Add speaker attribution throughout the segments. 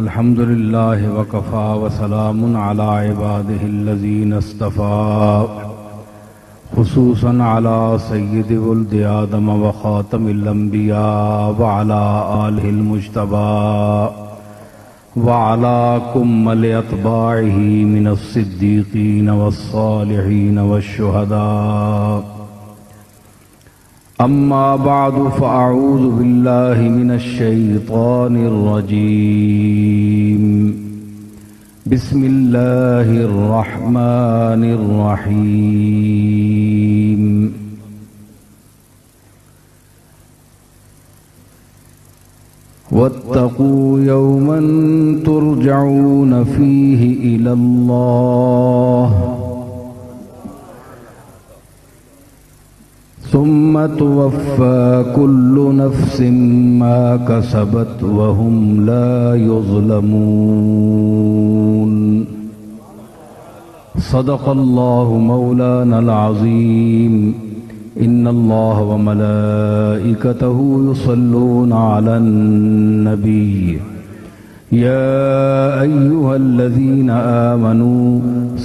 Speaker 1: الحمد لله وكفى وسلام على عباده الذين اصطفى خصوصا على سيد ولد آدم وخاتم الأنبياء وعلى آله المجتبى وعلى كمل أتباعه من الصديقين والصالحين والشهداء. أما بعد فأعوذ بالله من الشيطان الرجيم. بسم الله الرحمن الرحيم. واتقوا يوما ترجعون فيه إلى الله ثم توفى كل نفس ما كسبت وهم لا يظلمون. صدق الله مولانا العظيم. إن الله وملائكته يصلون على النبي يا أيها الذين آمنوا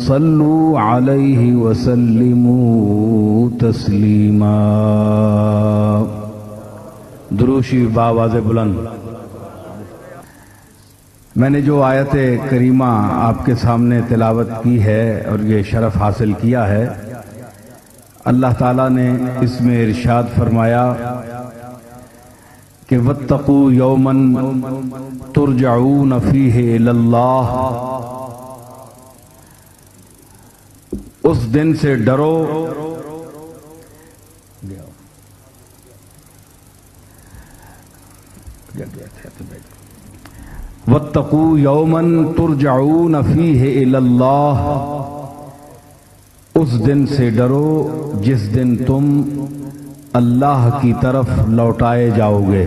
Speaker 1: صلوا عليه وسلموا تسلیما. دروشی بآواز بلند. میں نے جو آیت کریمہ آپ کے سامنے تلاوت کی ہے اور یہ شرف حاصل کیا ہے، اللہ تعالیٰ نے اس میں ارشاد فرمایا کہ واتقوا یوما ترجعون فیہ الی اللہ، اس دن سے ڈرو واتقوا یوما ترجعون فیہ الی اللہ، اس دن سے ڈرو جس دن تم اللہ کی طرف لوٹائے جاؤ گے.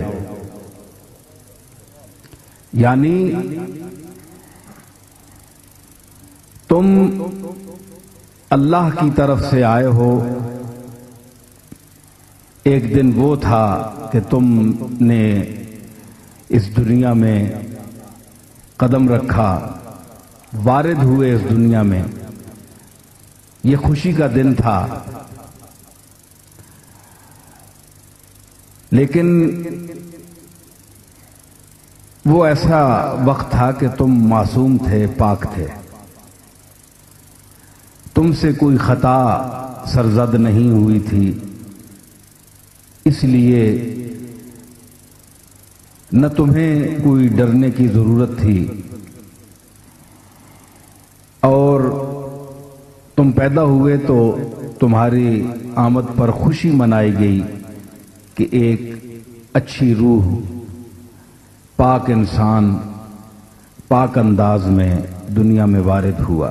Speaker 1: یعنی تم اللہ کی طرف سے آئے ہو. ایک دن وہ تھا کہ تم نے اس دنیا میں قدم رکھا، وارد ہوئے اس دنیا میں، یہ خوشی کا دن تھا. لیکن وہ ایسا وقت تھا کہ تم معصوم تھے، پاک تھے، تم سے کوئی خطا سرزد نہیں ہوئی تھی. اس لیے نہ تمہیں کوئی ڈرنے کی ضرورت تھی، اور تم پیدا ہوئے تو تمہاری آمد پر خوشی منائی گئی کہ ایک اچھی روح، پاک انسان پاک انداز میں دنیا میں وارد ہوا.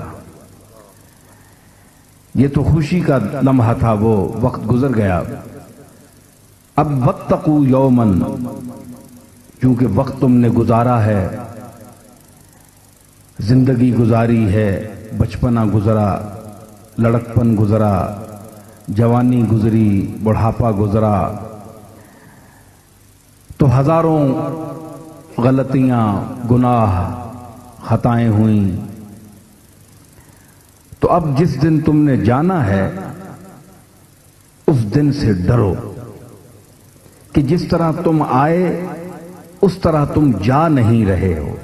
Speaker 1: یہ تو خوشی کا لمحہ تھا، وہ وقت گزر گیا. اب واتقوا یوما، چونکہ وقت تم نے گزارا ہے، زندگی گزاری ہے، بچپنا گزرا، لڑکپن گزرا، جوانی گزری، بڑھاپا گزرا، تو ہزاروں غلطیاں، گناہ، خطائیں ہوئیں. تو اب جس دن تم نے جانا ہے اس دن سے ڈرو کہ جس طرح تم آئے اس طرح تم جا نہیں رہے ہو.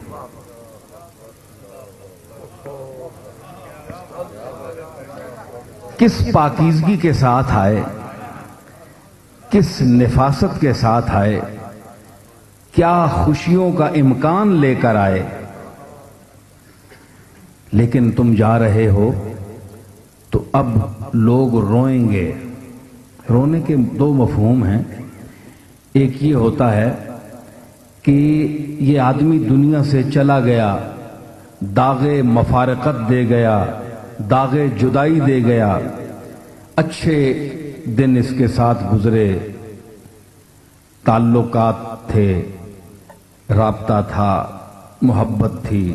Speaker 1: کس پاکیزگی کے ساتھ آئے، کس نفاست کے ساتھ آئے، کیا خوشیوں کا امکان لے کر آئے. لیکن تم جا رہے ہو تو اب لوگ روئیں گے. رونے کے دو مفہوم ہیں. ایک یہ ہوتا ہے کہ یہ آدمی دنیا سے چلا گیا، داغ مفارقت دے گیا، داغ جدائی دے گیا، اچھے دن اس کے ساتھ گزرے، تعلقات تھے، رابطہ تھا، محبت تھی.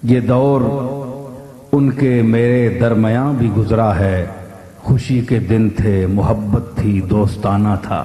Speaker 1: یہ دور ان کے میرے درمیان بھی گزرا ہے، خوشی کے دن تھے، محبت تھی، دوستانہ تھا.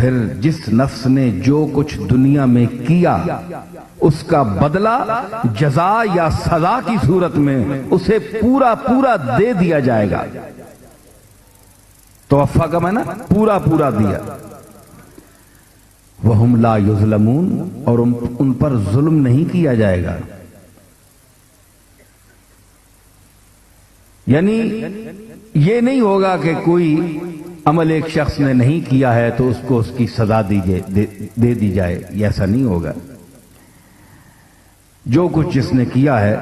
Speaker 1: پھر جس نفس نے جو کچھ دنیا میں کیا اس کا بدلہ جزا یا سزا کی صورت میں اسے پورا پورا دے دیا جائے گا. توفا کا میں نا پورا پورا دیا. وَهُمْ لَا يُظْلَمُونَ اور ان پر ظلم نہیں کیا جائے گا. یعنی یہ نہیں ہوگا کہ کوئی عمل ایک شخص نے نہیں کیا ہے تو اس کو اس کی سزا دے دی جائے، یہ ایسا نہیں ہوگا. جو کچھ جس نے کیا ہے.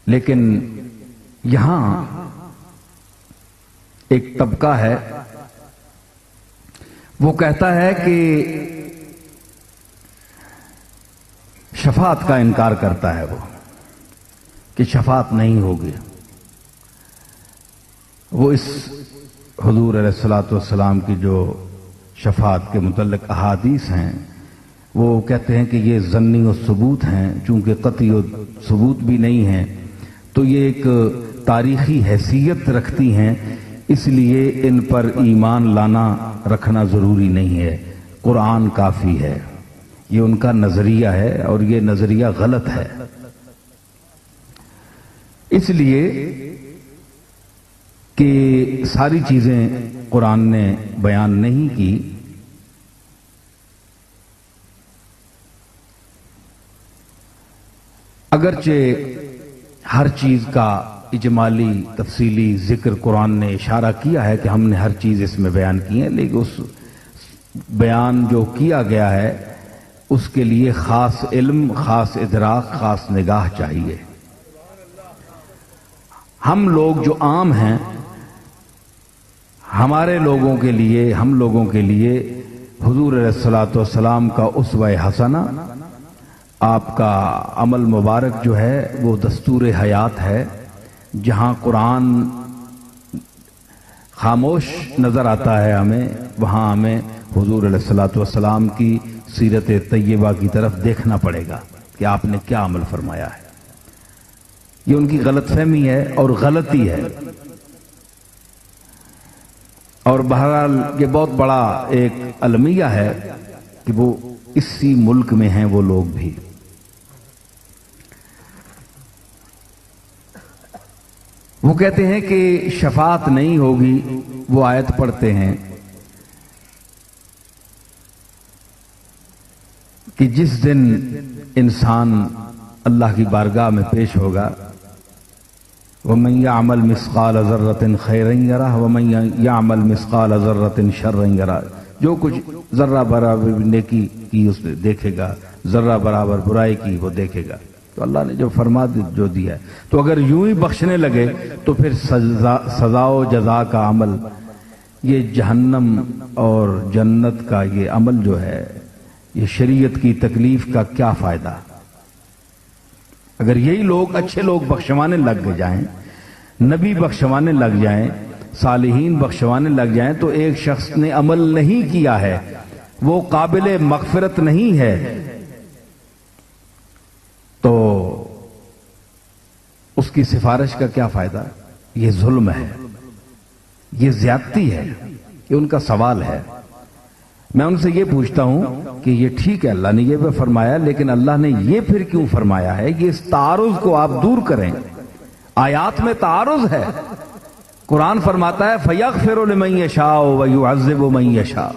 Speaker 1: لیکن یہاں ایک طبقہ ہے وہ کہتا ہے کہ شفاعت کا انکار کرتا ہے وہ کہ شفاعت نہیں ہوگی. وہ اس حضور علیہ الصلوۃ والسلام کی جو شفاعت کے متعلق احادیث ہیں وہ کہتے ہیں کہ یہ ظنی و ثبوت ہیں، چونکہ قطعی و ثبوت بھی نہیں ہیں تو یہ ایک تاریخی حیثیت رکھتی ہیں، اس لیے ان پر ایمان لانا رکھنا ضروری نہیں ہے، قرآن کافی ہے. یہ ان کا نظریہ ہے اور یہ نظریہ غلط ہے. اس لیے کہ ساری چیزیں قرآن نے بیان نہیں کی. اگرچہ ہر چیز کا اجمالی تفصیلی ذکر قرآن نے اشارہ کیا ہے کہ ہم نے ہر چیز اس میں بیان کی ہے، لیکن اس بیان جو کیا گیا ہے اس کے لیے خاص علم، خاص ادراک، خاص نگاہ چاہیے. ہم لوگ جو عام ہیں، ہمارے لوگوں کے لیے، ہم لوگوں کے لیے حضور علیہ الصلوۃ والسلام کا اسوہ حسنہ، آپ کا عمل مبارک جو ہے وہ دستور حیات ہے. جہاں قرآن خاموش نظر آتا ہے ہمیں، وہاں ہمیں حضور علیہ الصلوۃ والسلام کی سیرت طیبہ کی طرف دیکھنا پڑے گا کہ آپ نے کیا عمل فرمایا ہے. یہ ان کی غلط فہمی ہے اور غلطی ہے. اور بہرحال یہ بہت بڑا ایک المیہ ہے کہ وہ اسی ملک میں ہیں وہ لوگ بھی. وہ کہتے ہیں کہ شفاعت نہیں ہوگی. وہ آیت پڑھتے ہیں کہ جس دن انسان اللہ کی بارگاہ میں پیش ہوگا، وَمَن يَعْمَلْ مِثْقَالَ ذَرَّةٍ خَيْرًا يَرَهُ وَمَن يَعْمَلْ مِثْقَالَ ذَرَّةٍ شَرًّا يَرَهُ. جو کچھ ذرہ برابر نیکی کی اس نے دیکھے گا، ذرہ برابر برائی کی وہ دیکھے گا. تو اللہ نے جو فرما جو دیا ہے، تو اگر یوں ہی بخشنے لگے تو پھر سزا و جزا کا عمل، یہ جہنم اور جنت کا یہ عمل جو ہے، یہ شریعت کی تکلیف کا کیا فائدہ؟ اگر یہی لوگ اچھے لوگ بخشوانے لگ جائیں، نبی بخشوانے لگ جائیں، صالحین بخشوانے لگ جائیں، تو ایک شخص نے عمل نہیں کیا ہے، وہ قابل مغفرت نہیں ہے، تو اس کی سفارش کا کیا فائدہ؟ یہ ظلم ہے، یہ زیادتی ہے. یہ ان کا سوال ہے. میں ان سے یہ پوچھتا ہوں کہ یہ ٹھیک ہے اللہ نے یہ بھی فرمایا، لیکن اللہ نے یہ پھر کیوں فرمایا ہے؟ یہ اس تعارض کو آپ دور کریں. آیات میں تعارض ہے. قرآن فرماتا ہے فَيَغْفِرُ لِمَن يَشَاءُ وَيُعَذِّبُ مَن يَشَاءُ،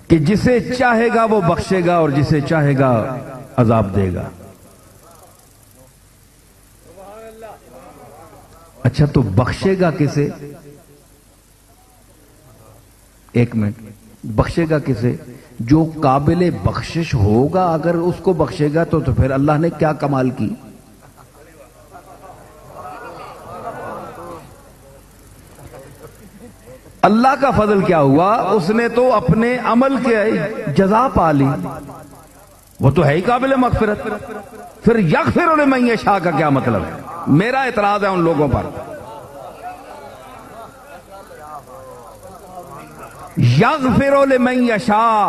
Speaker 1: کہ جسے چاہے گا وہ بخشے گا اور جسے چاہے گا عذاب دے گا. اچھا تو بخشے گا کسے؟ ایک منٹ، بخشے گا کسے؟ جو قابل بخشش ہوگا اگر اس کو بخشے گا تو پھر اللہ نے کیا کمال کی؟ اللہ کا فضل کیا ہوا؟ اس نے تو اپنے عمل کے جزا پا لی، وہ تو ہے ہی قابل مغفرت. پھر یغفر لمن یشاء کا کیا مطلب ہے؟ میرا اعتراض ہے ان لوگوں پر. یغفر لمن یشاء،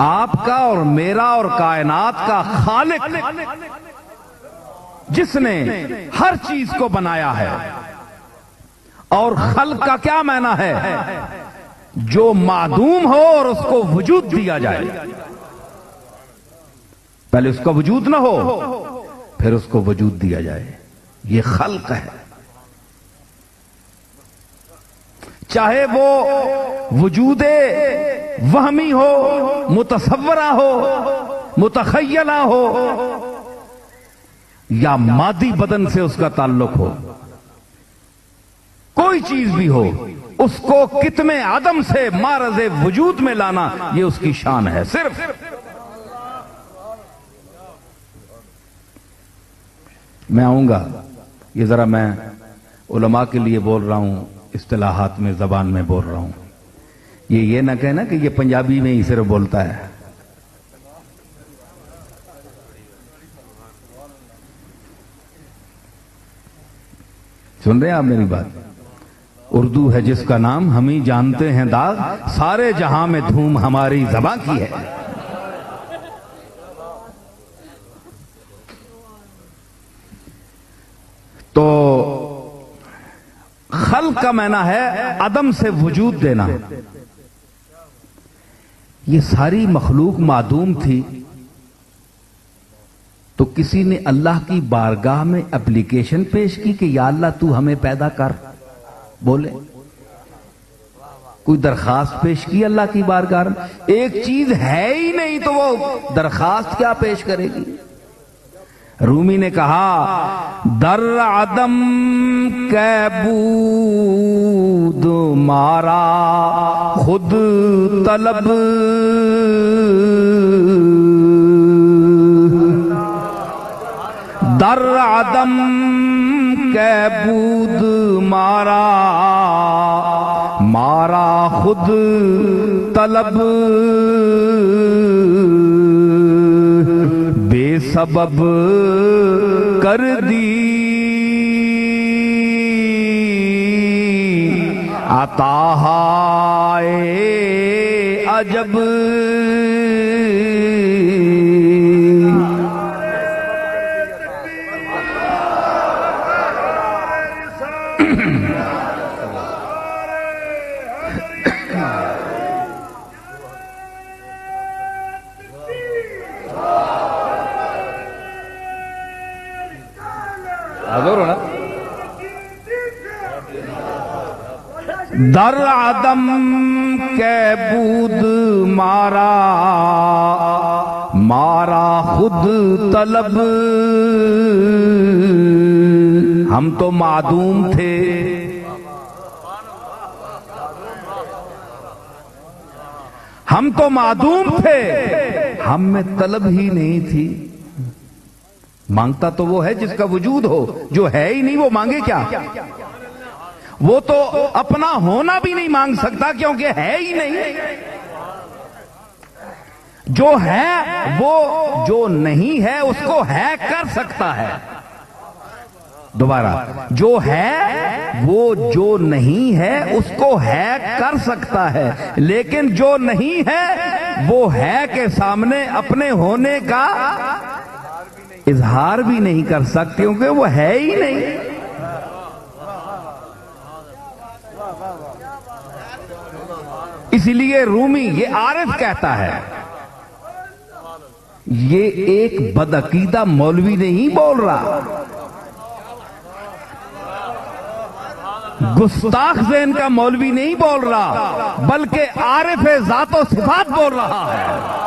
Speaker 1: آپ کا اور میرا اور کائنات کا خالق جس نے ہر چیز کو بنایا ہے. اور خلق کا کیا معنی ہے؟ جو معدوم ہو اور اس کو وجود دیا جائے. پہلے اس کا وجود نہ ہو پھر اس کو وجود دیا جائے. یہ خلق ہے. چاہے وہ وجود وہمی ہو، متصورہ ہو، متخیلہ ہو، یا مادی بدن سے اس کا تعلق ہو، کوئی چیز بھی ہو، اس کو کتنے عدم سے معرض وجود میں لانا یہ اس کی شان ہے. صرف میں آؤں گا، یہ ذرا میں علماء کے لیے بول رہا ہوں، اصطلاحات میں زبان میں بول رہا ہوں. یہ نہ کہنا کہ یہ پنجابی میں ہی صرف بولتا ہے. سن رہے ہیں آپ میری بات؟ اردو ہے جس کا نام، ہم ہی جانتے ہیں داغ، سارے جہاں میں دھوم ہماری زباں کی ہے. تو خلق کا معنی ہے عدم سے وجود دینا. یہ ساری مخلوق معدوم تھی تو کسی نے اللہ کی بارگاہ میں اپلیکیشن پیش کی کہ یا اللہ تو ہمیں پیدا کر. بولے کوئی درخواست پیش کی اللہ کی بارگاہ میں؟ ایک چیز ہے ہی نہیں تو وہ درخواست کیا پیش کرے گی؟ رومی نے کہا در عدم کے بود مارا خود طلب، در عدم کے بود مارا مارا خود طلب، بے سبب کر دی عطا ہے عجب. در عدم کے بود مارا مارا خود طلب. ہم تو معدوم تھے، ہم تو معدوم تھے، ہم میں طلب ہی نہیں تھی. مانگتا تو وہ ہے جس کا وجود ہو، جو ہے ہی نہیں وہ مانگے کیا؟ وہ تو اپنا ہونا بھی نہیں مانگ سکتا کیونکہ ہے ہی نہیں. جو ہے وہ جو نہیں ہے اس کو ہے کر سکتا ہے. دوبارہ، جو ہے وہ جو نہیں ہے اس کو ہے کر سکتا ہے، لیکن جو نہیں ہے وہ ہے کے سامنے اپنے ہونے کا اظہار بھی نہیں کر سکتے کیونکہ وہ ہے ہی نہیں. اسی لیے رومی یہ عارف کہتا ہے، یہ ایک بدعقیدہ مولوی نہیں بول رہا، گستاخ ذہن کا مولوی نہیں بول رہا، بلکہ عارف ذات و صفات بول رہا ہے.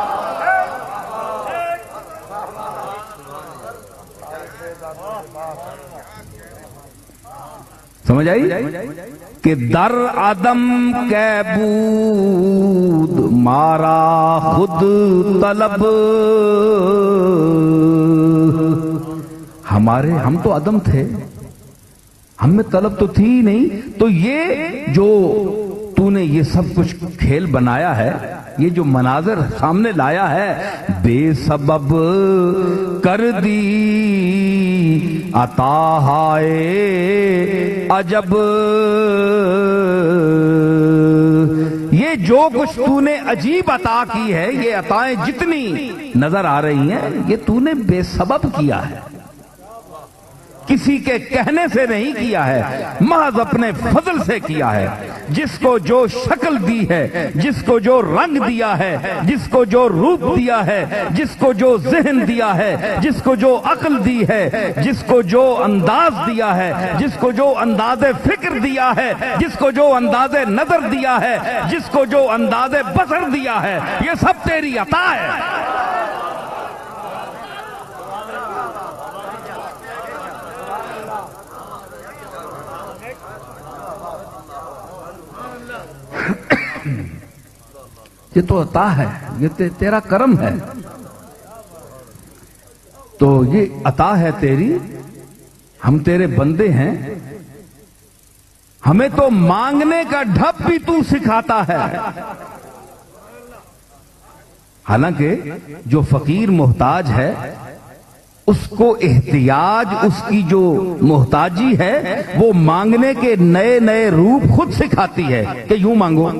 Speaker 1: سمجھ آئی کہ در عدم کے بود مارا خود طلب. ہم تو عدم تھے، ہم میں طلب تو تھی ہی نہیں. تو یہ جو تو نے یہ سب کچھ کھیل بنایا ہے، یہ جو مناظر سامنے لایا ہے، بے سبب کر دی عطا ہے عجب. یہ یہ جو کچھ تو نے عجیب عطا کی ہے، یہ عطائیں جتنی نظر آ رہی ہیں، یہ تو نے بے سبب کیا ہے، کسی کے کہنے سے نہیں کیا ہے، محض اپنے فضل سے کیا ہے۔ جس کو جو شکل دی ہے، جس کو جو رنگ دیا ہے، جس کو جو روپ دیا ہے، جس کو جو ذہن دیا ہے، جس کو جو عقل دی ہے، جس کو جو انداز دیا ہے، جس کو جو انداز فکر دیا ہے، جس کو جو انداز نظر دیا ہے، جس کو جو انداز بصر دیا ہے، یہ سب تیری عطا ہے۔ یہ تو عطا ہے، یہ تیرا کرم ہے، تو یہ عطا ہے تیری، ہم تیرے بندے ہیں، ہمیں تو مانگنے کا ڈھب بھی تو سکھاتا ہے۔ حالانکہ جو فقیر محتاج ہے اس کو احتیاج، اس کی جو محتاجی ہے وہ مانگنے کے نئے نئے روپ خود سکھاتی ہے کہ یوں مانگو،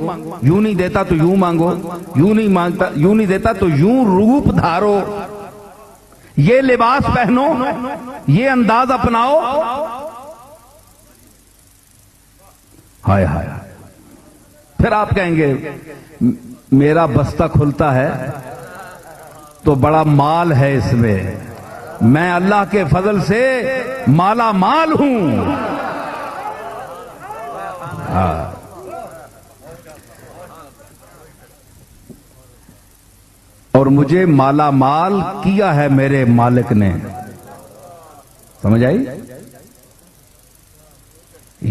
Speaker 1: یوں نہیں دیتا تو یوں مانگو، یوں نہیں مانگتا، یوں نہیں دیتا تو یوں روپ دھارو، یہ لباس پہنو، یہ انداز اپناؤ۔ ہائے ہائے، پھر آپ کہیں گے میرا بستہ کھلتا ہے تو بڑا مال ہے اس میں اللہ کے فضل سے مالا مال ہوں۔ اور مجھے مالا مال کیا ہے میرے مالک نے، سمجھ آئی؟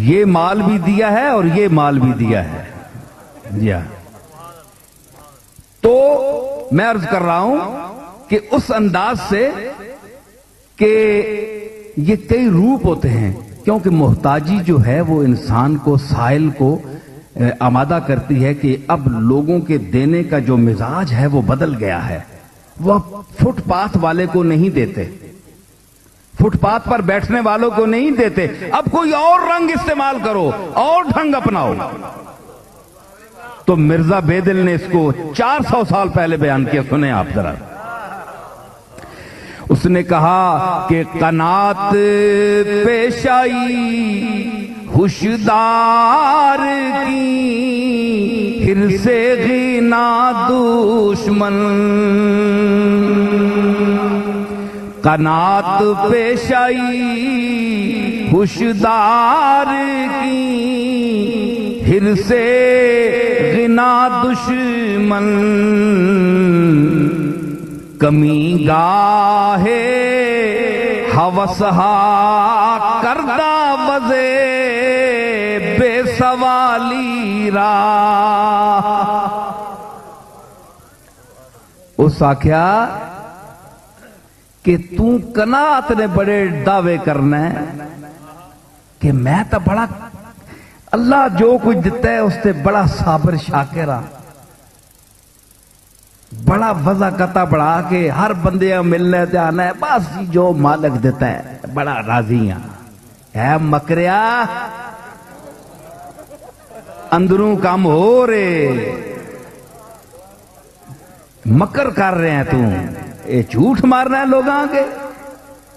Speaker 1: یہ مال بھی دیا ہے اور یہ مال بھی دیا ہے، جی ہاں۔ تو میں عرض کر رہا ہوں کہ اس انداز سے کہ یہ کئی روپ ہوتے ہیں، کیونکہ محتاجی جو ہے وہ انسان کو، سائل کو آمادہ کرتی ہے کہ اب لوگوں کے دینے کا جو مزاج ہے وہ بدل گیا ہے۔ وہ فٹ پاتھ والے کو نہیں دیتے، فٹ پاتھ پر بیٹھنے والوں کو نہیں دیتے، اب کوئی اور رنگ استعمال کرو، اور ڈھنگ اپناؤ۔ تو مرزا بیدل نے اس کو 400 سال پہلے بیان کیا، سنیں آپ ذرا۔ اس نے کہا کہ قناعت پیش آئی ہوشدار کی، حرص غنا دشمن، قناعت پیش آئی ہوشدار کی، حرص غنا دشمن، کمی گاہے ہوسہا کردہ وزے بے سوالی را۔ اس آکھیا کہ تو قناعت نے بڑے دعوے کرنا ہے کہ میں تو بڑا، اللہ جو کچھ دیتا ہے اس سے بڑا صابر شاکر ہاں، بڑا وضع قطع بڑھا کے ہر بندے ملنے تے آنا ہے، بس جو مالک دیتا ہے بڑا راضی ہاں۔ اے مکریا، اندروں کام ہو رہے، مکر کر رہے ہیں، یہ جھوٹ مارنا ہے لوگاں کے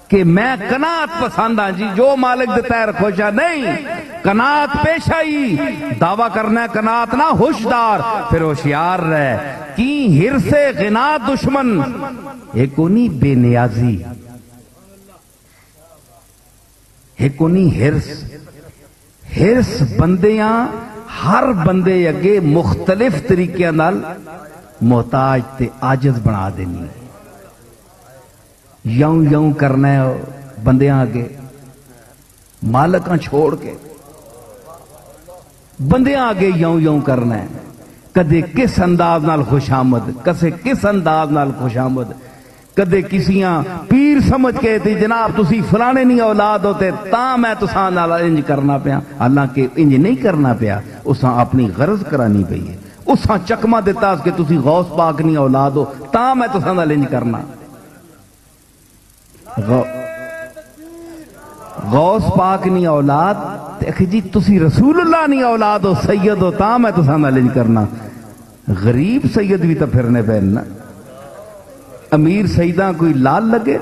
Speaker 1: کہ میں قناعت پسند ہاں، جی جو مالک دیتا ہے رکھو شاہ نہیں، قناعت پیش آئی، دعویٰ کرنا ہے قناعت نہ، ہوشدار، پھر ہوشیار رہے کی حرص غنا دشمن، ایک کونی بے نیازی، ایک کونی حرص بندیاں ہر بندے اگے مختلف طریقے نال محتاج تے عاجز بنا دینی، یوں یوں کرنا ہے بندیاں آگے، مالکاں چھوڑ کے بندیاں آگے یوں یوں کرنا ہے، کدے کس انداز نال خوش آمد، کس انداز نال خوش آمد، کدے کسیاں پیر سمجھ کے تھی جناب تسی فلانے نہیں اولاد ہوتے تاں میں تساں نال انج کرنا پیا، حالانکہ انج نہیں کرنا پیا، اساں اپنی غرض کرانی پئی ہے، اساں چکما دیتا کہ تسی غوث پاک نہیں اولاد ہو تاں میں تساں نال انج کرنا، غوث پاک نہیں اولاد جی تسی رسول اللہ نہیں اولاد ہو، سید ہو تاں میں تساں نال انج کرنا، غریب سید بھی تو پھرنے پہ نا، امیر سیداں کوئی لال لگے.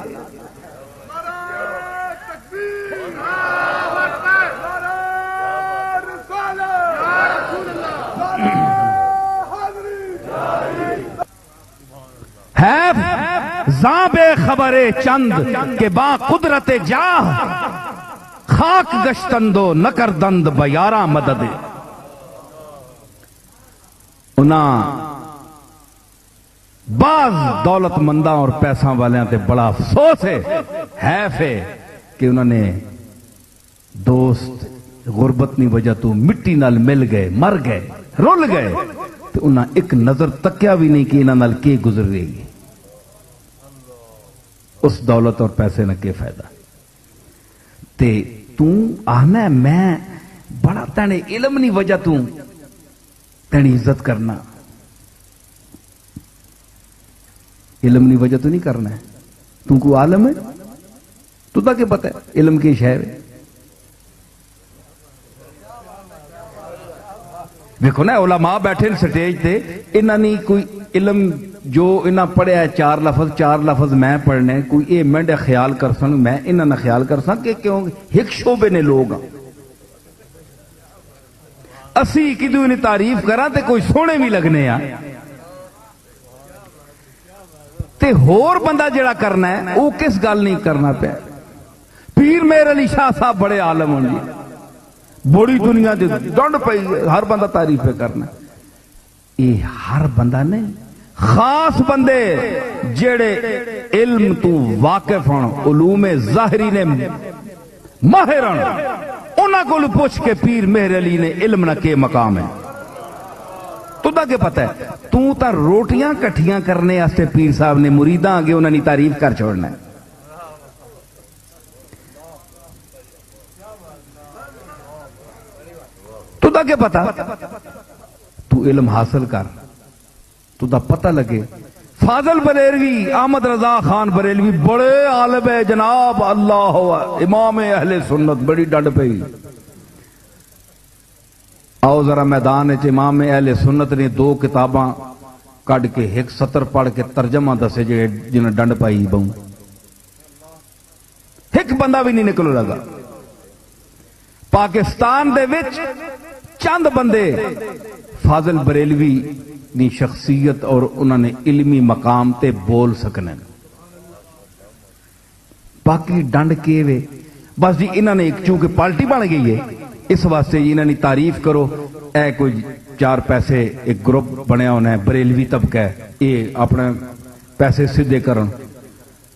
Speaker 1: زاں بے خبر چند کہ با قدرت جاہ، خاک گشتندو نکردند بیارہ مدد. بعض دولت منداں اور پیسہ والیاں تے بڑا افسوس ہے، حیف ہے کہ انہوں نے دوست غربت نی وجہ تو مٹی نال مل گئے، مر گئے، رول گئے، تو انہاں ایک نظر تکیا بھی نہیں کہ انہاں نال کی گزر رہے گی. اس دولت اور پیسے نہ کے فائدہ. تے تو آنا میں بڑا تینے علم نہیں وجہ تو تینے عزت کرنا، علم نہیں وجہ تو نہیں کرنا ہے. تو کو عالم ہے، تو تا کہ پتہ ہے علم کی شہر ہے. دیکھو نا علماء بیٹھے سٹیج تے، انہاں نے کوئی علم جو انہاں پڑھیا ہے چار لفظ میں پڑھنے، کوئی اے منڈے خیال کر سن، میں انہاں نہ خیال کر سن کہ کیوں ایک شعبے نے لوگ ہاں. اسی کدو انہیں تعریف کرا تے کوئی سونے بھی لگنے آ تے ہور بندہ جڑا کرنا ہے وہ کس گل نہیں کرنا پہ. پیر مہر علی شاہ صاحب بڑے عالم ہوں جی، بڑی دنیا دے ڈنڈ پئی، ہر بندہ تعریف پہ کرنا. یہ ہر بندہ نہیں، خاص بندے جڑے علم تو واقف ہوں، علوم ظاہری نے ماہر ہوں، انہاں کو پوچھ کے پیر مہر علی نے علم نہ کے مقام ہے. تو دا کہ پتہ ہے تو تا روٹیاں کٹھیاں کرنے آستے پیر صاحب نے مریداں آگے انہوں نے تعریف کر چھوڑنا ہے. تو دا کہ پتہ تو علم حاصل کر، تو دا پتہ لگے. فاضل بریلوی، احمد رضا خان بریلوی بڑے عالم ہے جناب، اللہ امام اہل سنت، بڑی ڈنڈ پہ. آؤ ذرا میدان ہے امام اہل سنت نے 2 کتاباں کڑ کے ایک سطر پڑھ کے ترجمہ دسے جنہیں ڈنڈ پائی بہوں. ایک بندہ بھی نہیں نکلو لگا. پاکستان دے وچ چند بندے فاضل بریلوی نی شخصیت اور انہوں نے علمی مقام تے بول سکنے، باقی ڈنڈ کے وے بس جی. انہوں نے ایک چونکہ پارٹی بن گئی ہے اس واسطے انہوں نے تعریف کرو، اے کوئی 4 پیسے ایک گروپ بنیا ہونا ہے بریلوی طبقہ ہے، یہ اپنے پیسے سدھے کرن،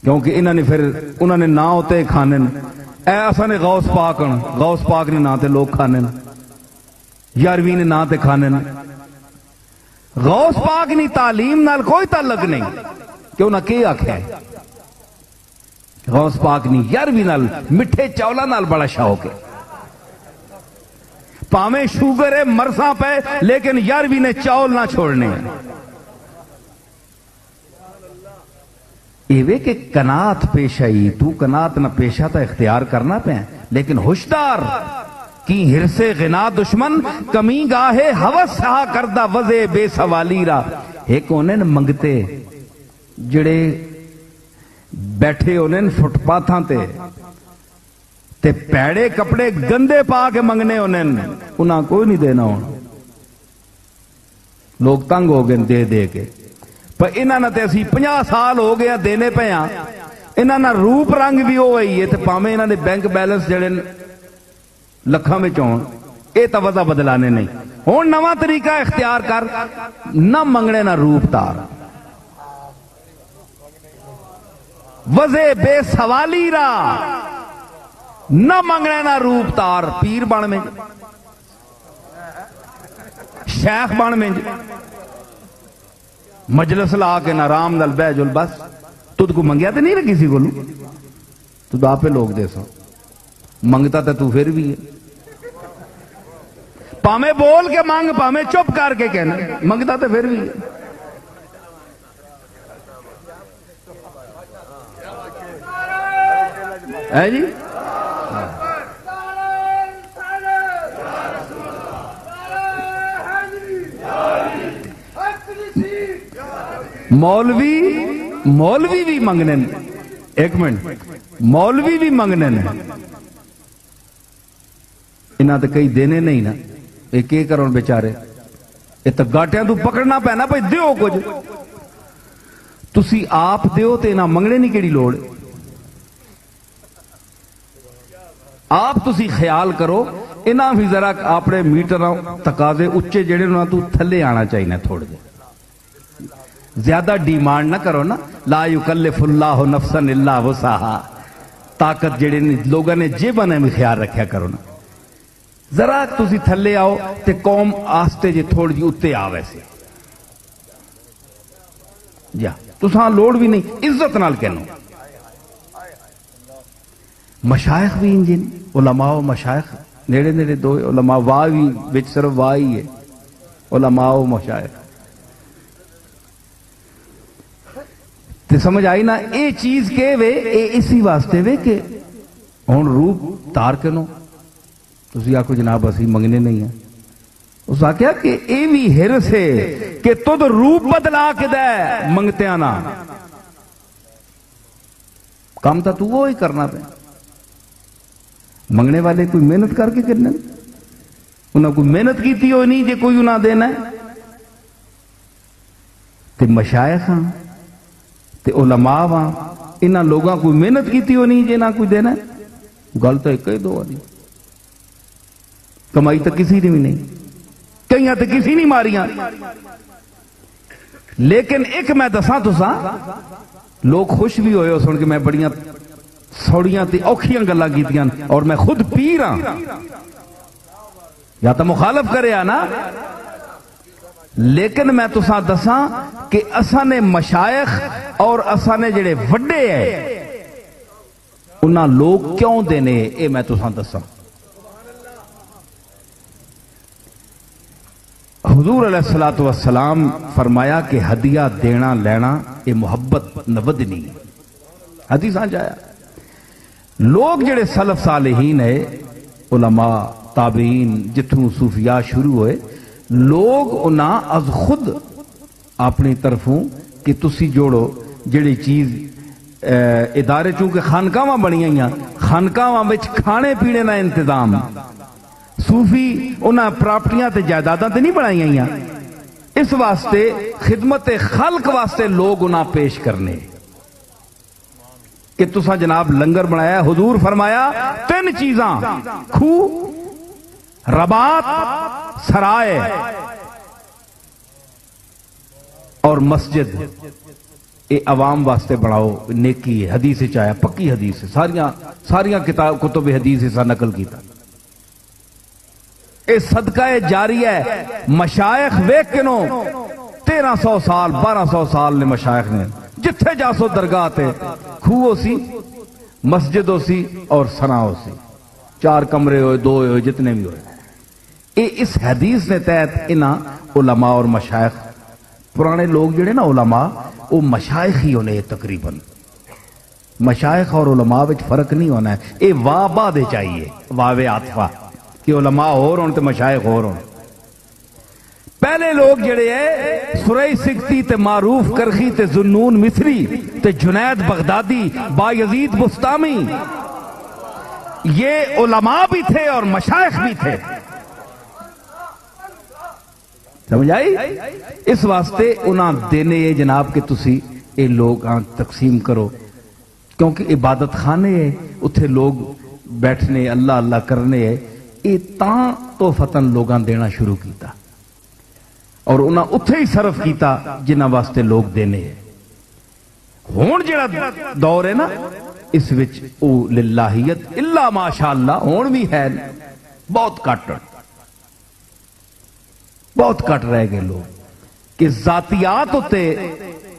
Speaker 1: کیونکہ انہوں نے نہ ہوتے کھانے، اے اساں نے غوث پاک نے نہ تے لوگ کھانے، یارویں نے نہ تے کھانے. غوث پاک نی تعلیم نال کوئی تعلق نہیں، کیوں نہ کی آکھیا ہے. غوث پاک نی یارویں نال مٹھے چولا نال بڑا شوق ہے، پامیں شوگر ہے مرساں پہ لیکن یارویں نے چاول نہ چھوڑنے. ایوے کہ کنات پیش آئی، تو کنات نہ پیشہ تا اختیار کرنا پہ، لیکن ہوشدار کی ہرس غنا دشمن، کمی گاہے حوث سہا کردہ وزے بے سوالی را. ایک انہیں منگتے جڑے بیٹھے انہیں فٹ پاتھاں تے پیڑے کپڑے گندے پا کے منگنے انہاں کوئی نہیں دینا ہونا. لوگ تنگ ہو گئے دے کے، پر انہاں نے تے اسی 50 سال ہو گیا دینے پہ ہاں. انہاں نے روپ رنگ بھی ہو گئی ہے تے پامیں انہاں نے بینک بیلنس جڑے لکھاں میں چون اے تا وضع بدلانے نہیں. ہون نواں طریقہ اختیار کر، نہ منگنے نہ روپ تار، وزے بے سوالی را، نہ منگنے نہ روپ تار. پیر بن میں شیخ بن میں مجلس لا کے نہ رام نال بہ جل، بس تجھ کو منگیا تو نہیں نا کسی کو، تو آپ پہ لوگ دے سو منگتا تو پھر بھی ہے. پامیں بول کے مانگ، پامیں چپ کر کے کہنا، منگتا تو پھر بھی ہے. ہے جی مولوی بھی منگنے، ایک منٹ، مولوی بھی منگنے نے، انہاں تے کئی دینے نہیں نا، یہ کی کرن بیچارے، یہ تو گاٹیاں تو پکڑنا پینا بھائی دیو کچھ، تسی آپ دیو تے انہاں منگنے نہیں کیڑی لوڑ، آپ تسی خیال کرو انہاں بھی ذرا اپنے میٹر تقاضے اچے جڑے انہاں تو تھلے آنا چاہیے تھوڑے دے، زیادہ ڈیمانڈ نہ کرو نا، لا یکلف اللہ نفسا الا وسعها، طاقت جڑے لوگوں نے جیباں نے بھی خیال رکھیا کرو نا، ذرا تسی تھلے آؤ تے قوم آستے جے تھوڑی جی اتے آ ویسے جا تساں لوڑ بھی نہیں، عزت نال کہنو، مشائخ بھی انجن علماء و مشائخ نیڑے نیڑے دو علماء، واہ بھی بچ صرف واہ ہی ہے، علماء و مشائخ تے سمجھ آئی نا، اے چیز کے وے اے اسی واسطے وے کہ ہن روپ تار کنو، تسی آکھو جناب اسی منگنے نہیں ہیں، اس آکھیا کہ اے بھی ہرس ہے کہ تد روپ بدلا کے دے منگتے آنا، کام تھا تو وہ ہی کرنا پہ، منگنے والے کوئی محنت کر کے کرنے، انہاں کوئی محنت کیتی ہو نہیں جے کوئی انہاں دینا ہے، تے مشائخ ہاں تے علماء ہاں انہاں لوگاں کوئی محنت کیتی ہو نہیں جے نہ کوئی دینا ہے، گل تو ایک ہی دو والی، کمائی تو کسی نے بھی نہیں، کئیاں تو کسی نہیں ماریاں، لیکن ایک میں دساں تساں لوگ خوش بھی ہوئے ہو سن کے میں بڑیاں سوڑیاں تے اوکھیاں گلاں کیتیاں اور میں خود پیر ہاں، یا تو مخالف کرے آنا، لیکن میں تساں دساں کہ اساں نے مشائخ اور اساں نے جڑے وڈے ہیں انہاں لوگ کیوں دینے، اے میں تساں دساں، حضور علیہ الصلوۃ والسلام فرمایا کہ ہدیہ دینا لینا یہ محبت نودنی، حدیثاں جایا، لوگ جڑے سلف صالحین ہے علماء تابعین جتھوں صوفیاء شروع ہوئے، لوگ انہاں از خود اپنی طرفوں کہ تسی جوڑو جڑی چیز ادارے چونکہ خانقاواں بنیاں ہیں، خانقاواں وچ کھانے پینے دا انتظام، صوفی انہاں پراپرٹیاں تے جائیداداں تے نہیں بنائی ہیں، اس واسطے خدمت خلق واسطے لوگ انہاں پیش کرنے کہ تسا جناب لنگر بنایا، حضور فرمایا 3 چیزاں، کھو، رباط، سرائے اور مسجد، اے عوام واسطے بناؤ، نیکی ہے، حدیث چاہیا، پکی حدیث ہے، ساریاں کتاب کتب حدیث سے نقل کیتا، اے صدقہ جاریہ ہے، مشائخ ویکھ کنو 1300 سال 1200 سال نے مشائخ نے جتھے جاسو درگاہ تے کھو سی، مسجد ہو سی اور سنا ہو سی، 4 کمرے ہوئے 2 ہوئے جتنے بھی ہوئے، اس حدیث نے تحت انہاں علماء اور مشائخ، پرانے لوگ جڑے نا علماء وہ مشائخ ہی ہونے تقریباً، مشائخ اور علماء وچ فرق نہیں ہونا ہے، اے واہ با دے چاہیے، واو عاطفہ کہ علماء اور ہون تے مشائخ اور ہون، پہلے لوگ جڑے ہیں سرئی سکتی تے معروف کرخی تے ذنون مصری تے جنید بغدادی با یزید بستامی، یہ علماء بھی تھے اور مشائخ بھی تھے، سمجھ آئی؟ اس واسطے انہاں دینے جناب کہ تسی اے لوگ تقسیم کرو، کیونکہ عبادت خانے ہے، اتھے لوگ بیٹھنے اللہ اللہ کرنے ہے، اے تاں تو فتن لوگاں دینا شروع کیتا اور انہاں اتھے ہی صرف کیتا جنہ واسطے لوگ دینے ہے، ہون جڑا دور ہے نا اس وچ او للہیت الا ماشاءاللہ ہون بھی ہے، بہت کٹ رہ گئے لوگ کہ ذاتیات ہوتے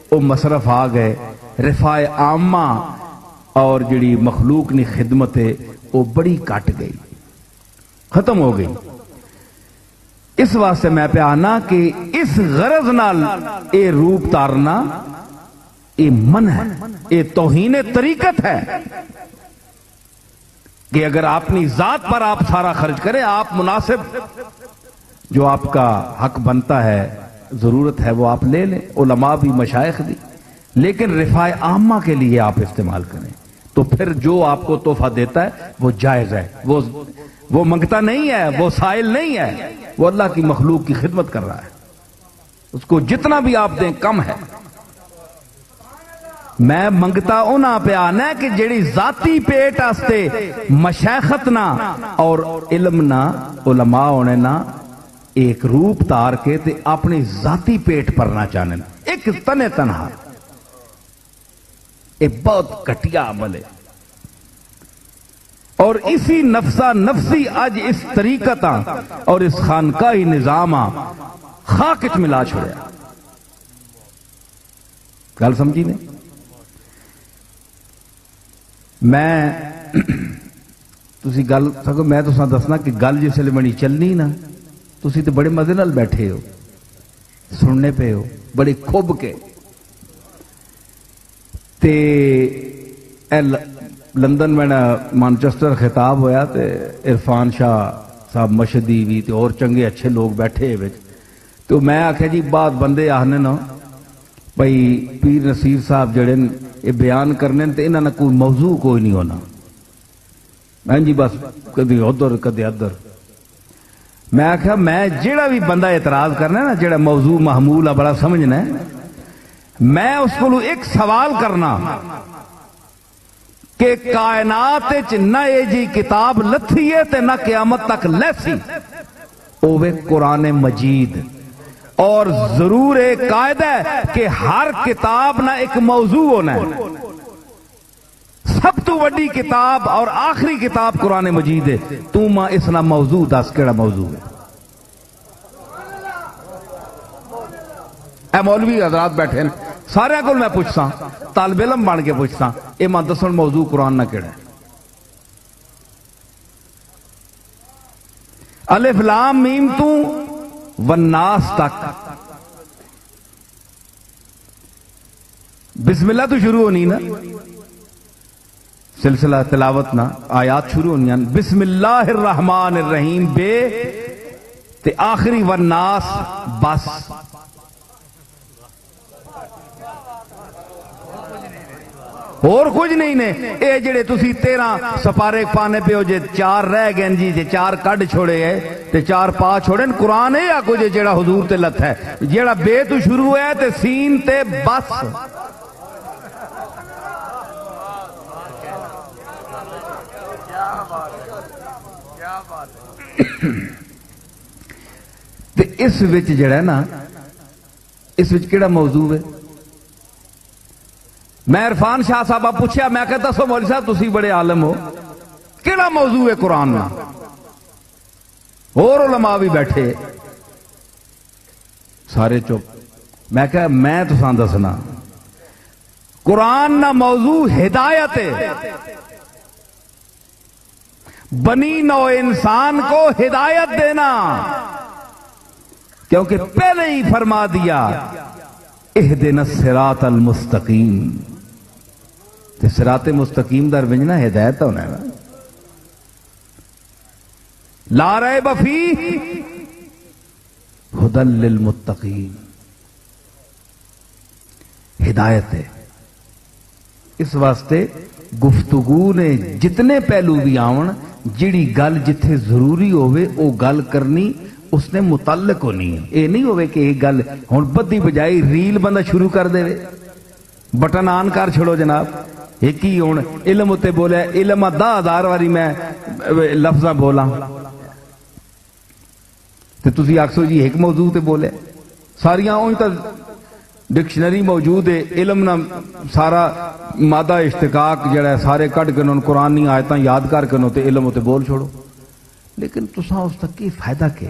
Speaker 1: او مصرف آ گئے، رفاع عامہ اور جڑی مخلوق نے خدمت ہے وہ بڑی کٹ گئی، ختم ہو گئی، اس واسطے میں پہ آنا کہ اس غرض نال اے روپ تارنا اے من ہے، اے توہین طریقت ہے کہ اگر اپنی ذات پر آپ سارا خرچ کریں، آپ مناسب جو آپ کا حق بنتا ہے ضرورت ہے وہ آپ لے لیں، علماء بھی مشائخ بھی، لیکن رفاع عامہ کے لیے آپ استعمال کریں، تو پھر جو آپ کو تحفہ دیتا ہے وہ جائز ہے، وہ منگتا نہیں ہے، وہ سائل نہیں ہے، وہ اللہ کی مخلوق کی خدمت کر رہا ہے، اس کو جتنا بھی آپ دیں کم ہے۔ میں منگتا انہاں پہ آنا ہے کہ جڑی ذاتی پیٹ آستے مشایخت نہ اور علم نہ علماء ہونے نہ ایک روپ تار کے تے اپنی ذاتی پیٹ پرنا چاہنے نا، ایک تنہا ایک بہت گھٹیا عمل ہے، اور اسی نفسا نفسی اج اس طریقتاں اور اس خانقاہی نظاماں خاکت ملا چھوڑیا۔ گل سمجھی نہیں؟ میں تسی گل سکو میں تو دسنا کہ گل جس ویلے بنی چلنی نا، تسی تو بڑے مزے نال بیٹھے ہو، سننے پہ ہو بڑے کھب کے، تے لندن میں مانچسٹر خطاب ہویا تے عرفان شاہ صاحب مشہدی بھی تے اور چنگے اچھے لوگ بیٹھے وچ، تو میں آخیا جی بعد بندے آخنے نا بھائی پیر نصیر صاحب جڑے یہ بیان کرنے تے انہاں نے کوئی موضوع کوئی نہیں ہونا، میں جی بس کدی ادھر کدی ادھر۔ میں آخیا میں جڑا بھی بندہ اعتراض کرنا ہے نا، جڑا موضوع محمول ہے بڑا سمجھنا ہے، میں اس کو ایک سوال کرنا کہ کائنات نہ یہ جی کتاب لتھی ہے تے نہ قیامت تک لیسی اوے قرآن مجید، اور ضرور ایک قاعدہ ہے کہ ہر کتاب نہ ایک موضوع ہونا ہے، سب تو بڑی کتاب اور آخری کتاب قرآن مجید ہے، تو ماں اس نہ موضوع دس کیڑا موضوع ہے؟ اے مولوی حضرات بیٹھے ہیں سارے کو میں پوچھتا طالب علم بن کے پوچھتا اے ماں دسن موضوع قرآن نہ کیڑا ہے؟ الف لام میم تو والناس تک بسم اللہ تو شروع ہونی نا، سلسلہ تلاوت نا آیات شروع ہونی بسم اللہ الرحمن الرحیم بے تے آخری والناس بس، اور کچھ نہیں نے۔ اے جڑے تسی 13 سپارے پانے پہ ہو جے 4 رہ گئے جی، جے 4 کڈ چھوڑے ہے تے 4 پا چھوڑے، قرآن ہے یا کچھ جڑا حضور تے لت ہے، جڑا بے تو شروع ہے تے سین تے بس۔ تے اس وچ جڑا ہے نا، اس وچ کیڑا موضوع ہے؟ میں عرفان شاہ صاحب پوچھا، میں کہتا سو مولوی صاحب تسی بڑے عالم ہو، کیڑا موضوع ہے قرآن نا؟ اور علماء بھی بیٹھے سارے چپ۔ میں کہا میں تساں دسنا قرآن نا موضوع ہدایت ہے، بنی نو انسان کو ہدایت دینا، کیونکہ پہلے ہی فرما دیا اہدنا الصراط المستقیم، تے صراط مستقیم در بنجنا ہدایت ہونا ہے، لا ریب فیہ ھدی للمتقین، ہدایت ہے۔ اس واسطے گفتگو نے جتنے پہلو بھی آون، جڑی گل جتھے ضروری ہوئے او گل کرنی اس نے متعلق ہونی ہے، اے نہیں ہوئے کہ ایک گل ہن بدی بجائی ریل بندہ شروع کر دے بٹن آن کر چھڑو جناب، ایک ہی ہن علم اتے بولے علم 10,000 واری میں لفظاں بولا تے تسی آکھو جی ایک موضوع تے بولے، ساریاں اون تا ڈکشنری موجود ہے، علم نہ سارا مادہ اشتقاق جڑا ہے سارے کٹ کے انہوں قرآن آیتاں یاد کر کے انہوں تے علم اتے بول چھوڑو، لیکن تساں اس تک کی فائدہ کے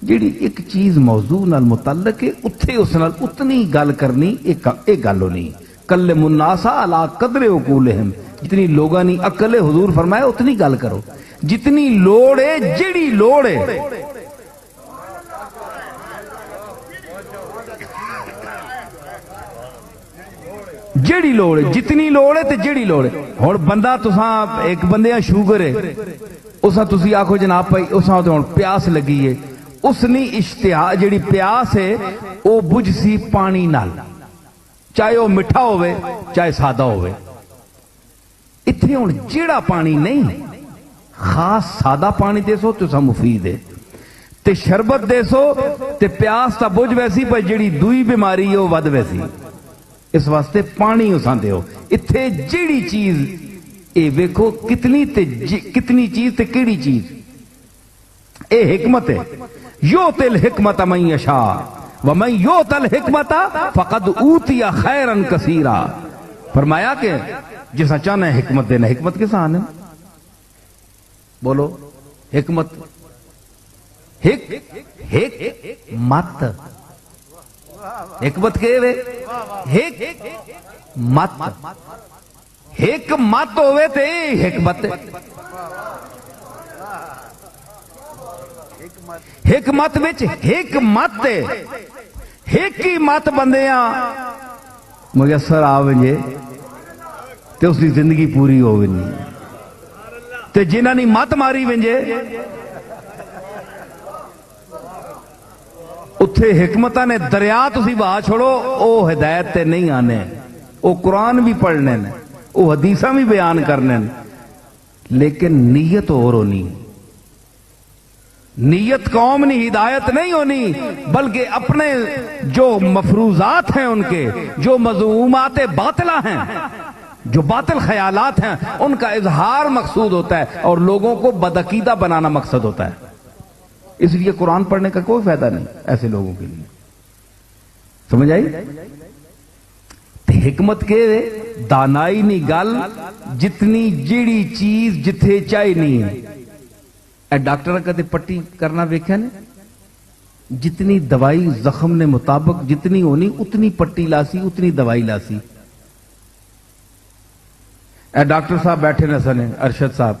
Speaker 1: جیڑی ایک چیز موضوع نال متعلق ہے اتھے اس نال اتنی گل کرنی، ایک گل ہونی کلم الناس علی قدر عقولہم، جتنی لوگاں نی عقل ہے حضور فرمایا اتنی گل کرو، جتنی لوڑ ہے جیڑی لوڑ ہے، جیڑی لوڑ ہے، جتنی لوڑ ہے تے جیڑی لوڑ ہے۔ اور بندہ تساں ایک بندے شوگر ہے، اساں تسی آکھو جناب بھائی اساں تے ہن پیاس لگی ہے، اس نے اشتہا جڑی پیاس ہے وہ بجھ سی پانی نال، چاہے وہ مٹھا ہوئے چاہے سادہ ہوئے۔ اتنے ہوں جیڑا پانی نہیں خاص سادہ پانی دے سو تو سا مفید ہے، تے شربت دے سو تے پیاس تا بجھ ویسی پر جڑی دوئی بیماری ہے وہ ود ویسی، اس واسطے پانی اساں دے ہو۔ اتھے جیڑی چیز اے ویکھو کتنی چیز تے کیڑی چیز، اے حکمت ہے۔ یؤتی الحکمت من یشاء ومن یؤت الحکمت فقد اوتی خیرا کثیرا۔ فرمایا کہ جسا چاہنا ہے حکمت دینا، حکمت کس آنے بولو، حکمت حکمت حکمت کے وے حکمت حکمت ہوئے تے حکمت حکمت وچ حکمت ایک ہی مت بندیاں میسر آ ونجے تے اس کی زندگی پوری ہو ونجی، تے جنہاں نے مت ماری ونجے اتھے حکمتہ نے دریا تسی بہا چھوڑو، او ہدایت تے نہیں آنے، او قرآن بھی پڑھنے نے، او حدیثہ بھی بیان کرنے نے، لیکن نیت اور ہونی، نیت قوم نے ہدایت نہیں ہونی، بلکہ اپنے جو مفروضات ہیں ان کے، جو مذمومات باطلہ ہیں، جو باطل خیالات ہیں، ان کا اظہار مقصود ہوتا ہے اور لوگوں کو بدعقیدہ بنانا مقصد ہوتا ہے۔ اس لیے قرآن پڑھنے کا کوئی فائدہ نہیں ایسے لوگوں کے لیے، سمجھ آئی؟ حکمت کے دانائی نی گل جتنی جیڑی چیز جتھے چاہی نہیں ہے۔ اے ڈاکٹر کہتے پٹی کرنا ویکھیا نے، جتنی دوائی زخم نے مطابق جتنی ہونی اتنی پٹی لاسی اتنی دوائی لاسی۔ اے ڈاکٹر صاحب بیٹھے نے سنے ارشد صاحب،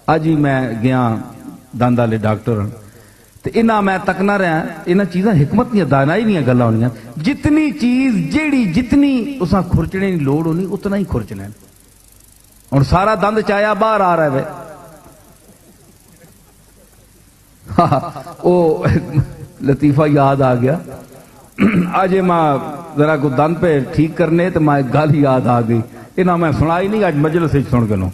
Speaker 1: آج ہی میں گیا دند والے ڈاکٹر، تو انہاں میں تکنا رہا انہاں چیزاں حکمت نہیں دانائی نہیں گلاں ہونیاں، جتنی چیز جیڑی جتنی اساں کھرچنے کی لوڑ ہونی اتنا ہی کھرچنا ہے۔ اور سارا دند چایا باہر آ رہا ہے، وہ لطیفہ یاد آ گیا، آج ماں ذرا کو دند پہ ٹھیک کرنے تو ماں ایک گل یاد آ گئی، انہاں میں سنائی نہیں، آج مجلس سے سن کے نو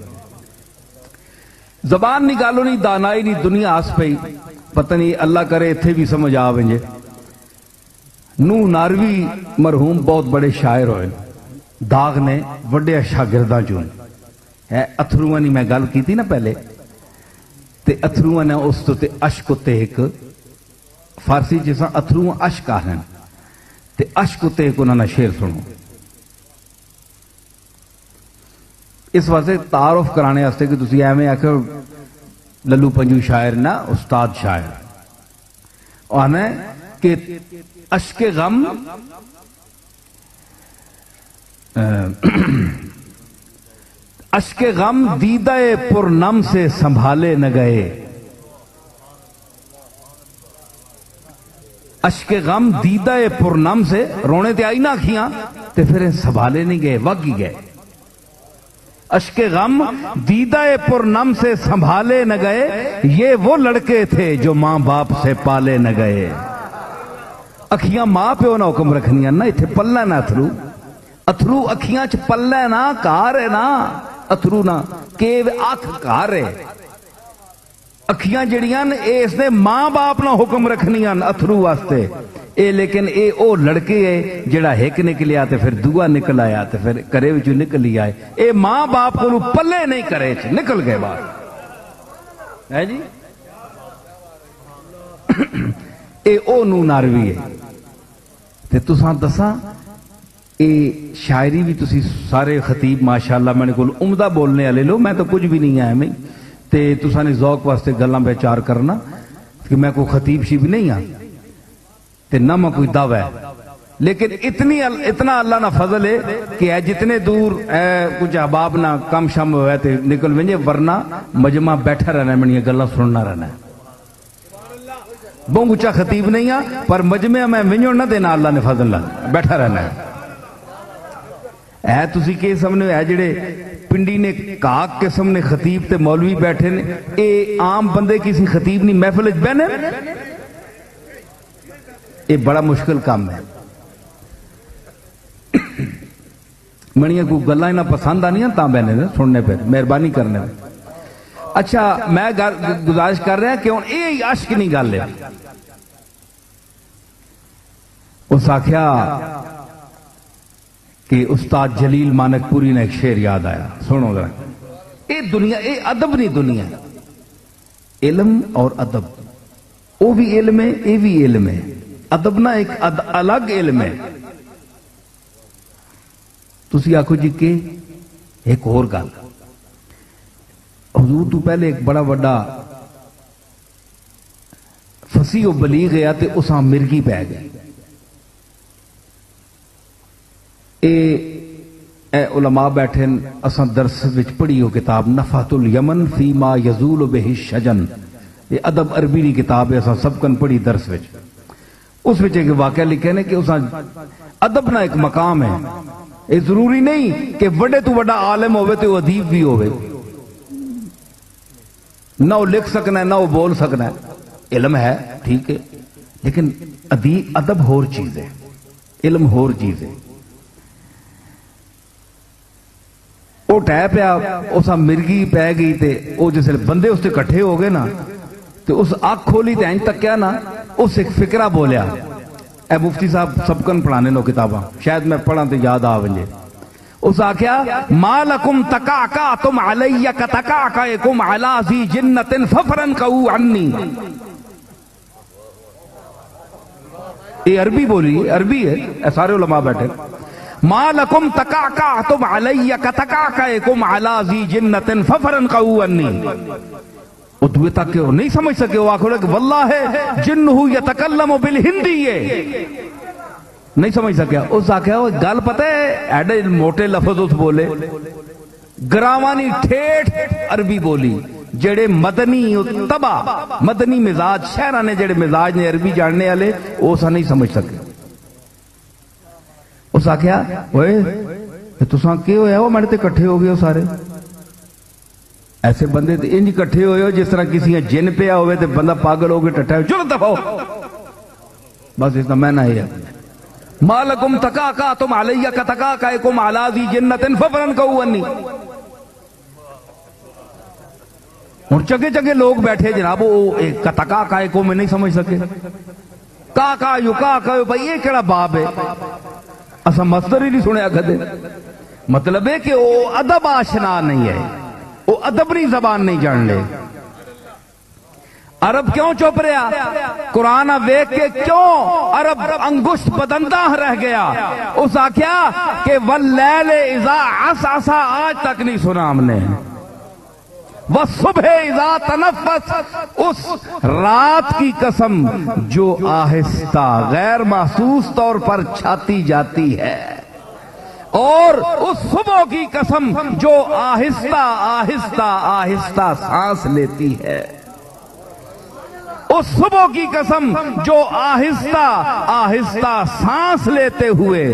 Speaker 1: زبان نکالو نہیں دانائی نہیں دنیا آس پئی، پتہ نہیں اللہ کرے اتھے بھی سمجھ آ ونجے۔ نوح ناروی مرحوم بہت بڑے شاعر ہوئے، داغ نے وڈے شاگرداں چوں ہے، اتھروانی میں گل کی تھی نا پہلے، تے اتھروان نے اس تو تے عشق تے ایک فارسی جیسا اتھروان عشق آہن، تے عشق تے ایک انہوں نے شعر سنو۔ اس واسطے تعارف کرانے واسطے کہ تسی ایویں آکھو للو پنجو شاعر نہ استاد شاعر، اور کہ عشق غم اشک غم دیدہ پرنم سے سنبھالے نہ گئے، اشک غم دیدہ پرنم سے رونے تے آئی نہ کھیاں تے پھر سنبھالے نہیں گئے، وگ ہی گئے۔ اشک غم دیدہ پرنم سے سنبھالے نہ گئے، یہ وہ لڑکے تھے جو ماں باپ سے پالے نہ گئے۔ اکھیاں ماں پیو نہ حکم رکھنیاں نہ، اتھے پلہ نہ اتھرو، اتھرو اکھیاں چ پلہ نہ کار ہے نہ، اتھرو نہ کہ آنکھ کار ہے۔ اکھیاں جڑیاں اے اس نے ماں باپ نہ حکم رکھنیاں اتھرو واسطے، اے لیکن اے او لڑکے ہے جڑا ایک نکلیا تے پھر دعا نکل آیا تے پھر کرے وچوں نکل آئے، اے ماں باپ کو پلے نہیں کرے نکل گئے باہر ہے جی۔ اے او نوح ناروی ہے تے تساں دساں اے شاعری بھی تسی سارے خطیب ماشاءاللہ میں نے کول عمدہ بولنے والے لو، میں تو کچھ بھی نہیں آیا میں تے تساں نے ذوق واسطے گلاں بیچار کرنا کہ میں کوئی خطیب شی بھی نہیں ہاں تے نہ میں کوئی دعوی ہے، لیکن اتنا اللہ نہ فضل ہے کہ اے جتنے دور اے کچھ احباب نہ کم شم ہوئے تے نکل ونجے، ورنہ مجمع بیٹھا رہنا ہے، منی گلاں سننا رہنا ہے۔ بہت اچھا خطیب نہیں ہاں پر مجمع میں ونجو نہ دینا، اللہ نے فضل بیٹھا رہنا ہے۔ اے تسی کے سامنے اے جڑے پنڈی نے کاک قسم نے خطیب تے مولوی بیٹھے نے، اے عام بندے کسی خطیب نہیں محفل وچ بہنے، یہ بڑا مشکل کام ہے. منیاں کوئی گلاں انہاں پسند آنی تاں بہنے سننے پہ مہربانی کرنے پہ. اچھا میں گزارش کر رہا کہ ہوں یہ عشق نہیں گل ہے. اس آخیا کہ استاد جلیل مانک پوری نے ایک شعر یاد آیا, سنو ذرا. اے دنیا اے ادب نہیں دنیا, علم اور ادب وہ بھی علم ہے یہ بھی علم ہے. ادب نہ ایک الگ علم ہے. تسی آکھو جی کہ ایک اور گل, حضور تو پہلے ایک بڑا بڑا فصیح و بلیغ ہے تے اساں مرگی پہ گئے. اے علماء بیٹھے اساں درس وچ پڑھی ہو کتاب نفحۃ الیمن فی ما یزول بہ الشجن. یہ ادب عربی کی کتاب ہے, اساں سب کن پڑھی درس وچ. اس وچ ایک واقعہ لکھے نے کہ اساں ادب نہ ایک مقام ہے. یہ ضروری نہیں کہ بڑے تو بڑا عالم ہوئے تو ادیب بھی ہوئے, نہ وہ لکھ سکنا ہے نہ وہ بول سکنا ہے. علم ہے ٹھیک ہے, لیکن ادب ہور چیز ہے, علم ہور چیز ہے. وہ ٹہ پیا اسا مرگی پہ گئی تے وہ جس بندے اس سے کٹھے ہو گئے نا تو اس آنکھ کھولی تے اینج تکیا نا, اس ایک فکرہ بولیا. اے مفتی صاحب سب کن پڑھانے نو کتاباں, شاید میں پڑھاں تے یاد آ ونجے. اس آکھیا ما لکم تکعکعتم علی کتکعکعکم علی ذی جنت ففرنقوا عنی. یہ عربی بولی, عربی ہے, اے سارے علماء بیٹھے. ما لکم تکعکعتم علی کتکعکعکم علی ذی جنت ففرنقوا عنی. وہ دوئے تک کہ وہ نہیں سمجھ سکے, وہ آکھو لے کہ واللہ جنہ یتکلم بالہندی, ہے نہیں سمجھ سکیا. اس آکھیا وہ گل پتہ ہے ایڈے موٹے لفظ اس بولے, گراوانی ٹھیٹھ عربی بولی. جڑے مدنی تبا مدنی مزاج شہرانے جڑے مزاج نے عربی جاننے والے وہ سا نہیں سمجھ سکے. اس آکھیا اوئے تساں کی ہویا, وہ میرے تے کٹھے ہو گئے ہو سارے. ایسے بندے تے انج کٹھے ہوئے ہو جس طرح کسی جن پیا ہوئے تے بندہ پاگل ہو کے ٹٹھا ہو, چلو دفعو. بس اس کا میں نہ ہے ما لکم تکعکعتم علی کتکعکعکم علی ذی جنت ففرنقوا عنی. اور چگے چگے لوگ بیٹھے جناب وہ کتکعکعکم میں نہیں سمجھ سکے. کا یو بھائی یہ کیڑا باب ہے, اسا مصدر ہی نہیں سنیا کدے. مطلب ہے کہ وہ ادب آشنا نہیں ہے, وہ ادبری زبان نہیں جان لے. عرب کیوں چپ رہا, قرآن ویک کے کیوں عرب انگشت بدندہ رہ گیا. اس آکھیا کہ واللیل اذا عسعس, آج تک نہیں سنا ہم نے. والصبح اذا تنفس, اس رات کی قسم جو آہستہ غیر محسوس طور پر چھاتی جاتی ہے, اور اس صبح کی قسم جو آہستہ آہستہ آہستہ سانس لیتی ہے. اس صبح کی قسم جو آہستہ آہستہ سانس لیتے ہوئے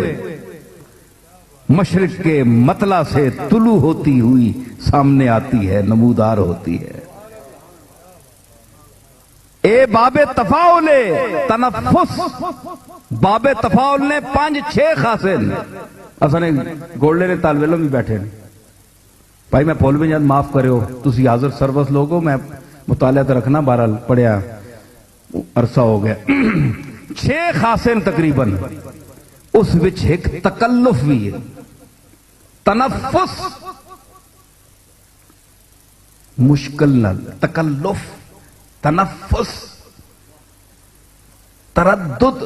Speaker 1: مشرق کے مطلع سے طلوع ہوتی ہوئی سامنے آتی ہے, نمودار ہوتی ہے. اے باب تفاعل تنفس, باب تفاعل نے 5-6 خاصن. اصل گولڈے نے طالب علم بھی بیٹھے ہیں بھائی, میں پول میں جان معاف کرے ہو, تسی حاضر سروس لوگو, میں مطالعہ تو رکھنا بہرحال پڑھیا عرصہ ہو گیا. 6 خاصن تقریباً, اس وچ ایک تکلف بھی ہے. تنفس مشکل نہ, تکلف, تنفس, تردد,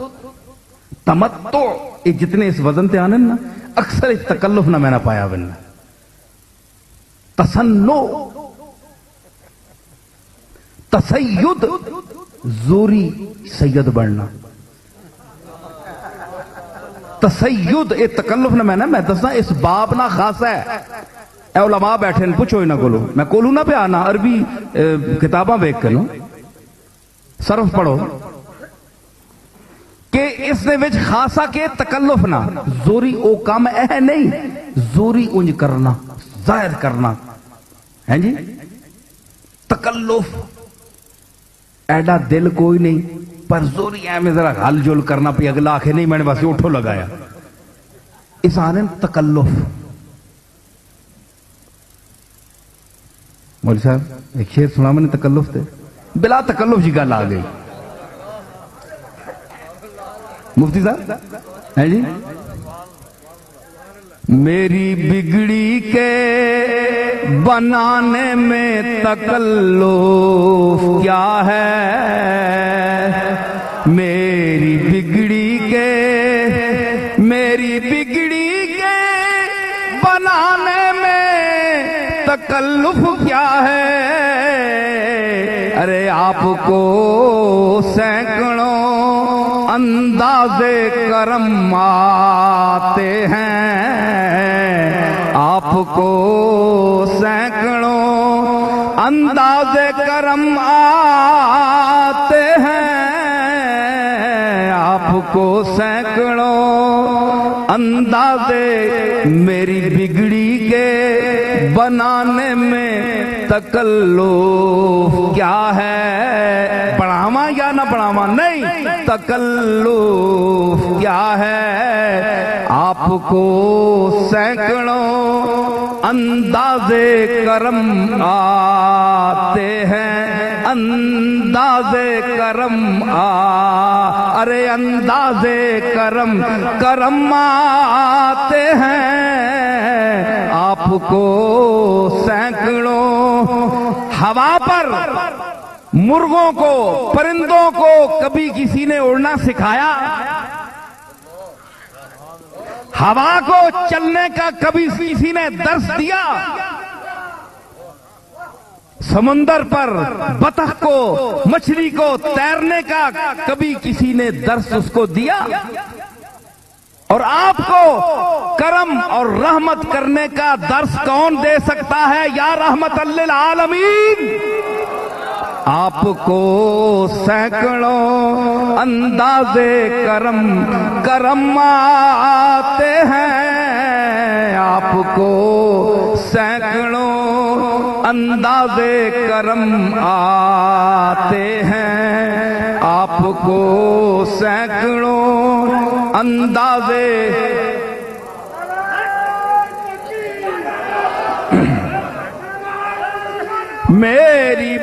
Speaker 1: تمتع, یہ جتنے اس وزن تے آنے نا اکثر اس تکلف نہ میں نہ پایا بننا. تسنو, تسید, زوری سید بڑھنا. تسید اے تکلف نہ میں دسنا اس باب نہ خاص ہے. اے علماء بیٹھے ہیں, پوچھو نہ کولو, میں کولو نہ پہ آنا, عربی کتاباں بیک کرو, صرف پڑھو کہ اس نے وچ خاصا کے تکلف نہ, زوری او کام اے نہیں, زوری انج کرنا, ظاہر کرنا ہے جی. تکلف ایڈا دل کوئی نہیں, پر زوریہ میں ذرا حل جل کرنا پہ اگلا آخر نہیں میں نے بس اٹھو لگایا اس آنے تکلف مولوی صاحب ایک شعر سنا میں نے تکلف تھے بلا تکلف جی گل آ گئی مفتی صاحب ہے جی میری بگڑی کے بنانے میں تکلف کیا ہے میری بگڑی کے بنانے میں تکلف کیا ہے ارے آپ کو سینکڑوں انداز کرم آتے ہیں آپ کو سینکڑوں انداز کرم آتے ہیں آپ کو سینکڑوں انداز میری بگڑی کے بنانے میں تکلف کیا ہے بڑھاوا یا نہ بڑھاوا نہیں تکلف کیا ہے آپ کو سینکڑوں انداز کرم آتے ہیں انداز کرم ارے انداز کرم آتے ہیں آپ کو سینکڑوں ہوا پر مرغوں کو پرندوں کو کبھی کسی نے اڑنا سکھایا ہوا کو چلنے کا کبھی کسی نے درس دیا سمندر پر بطخ کو مچھلی کو تیرنے کا کبھی کسی نے درس اس کو دیا اور آپ کو کرم اور رحمت کرنے کا درس کون دے سکتا ہے یا رحمت للعالمین آپ کو سینکڑوں انداز کرم آتے ہیں آپ کو سینکڑوں انداز کرم آتے ہیں آپ کو سینکڑوں انداز میری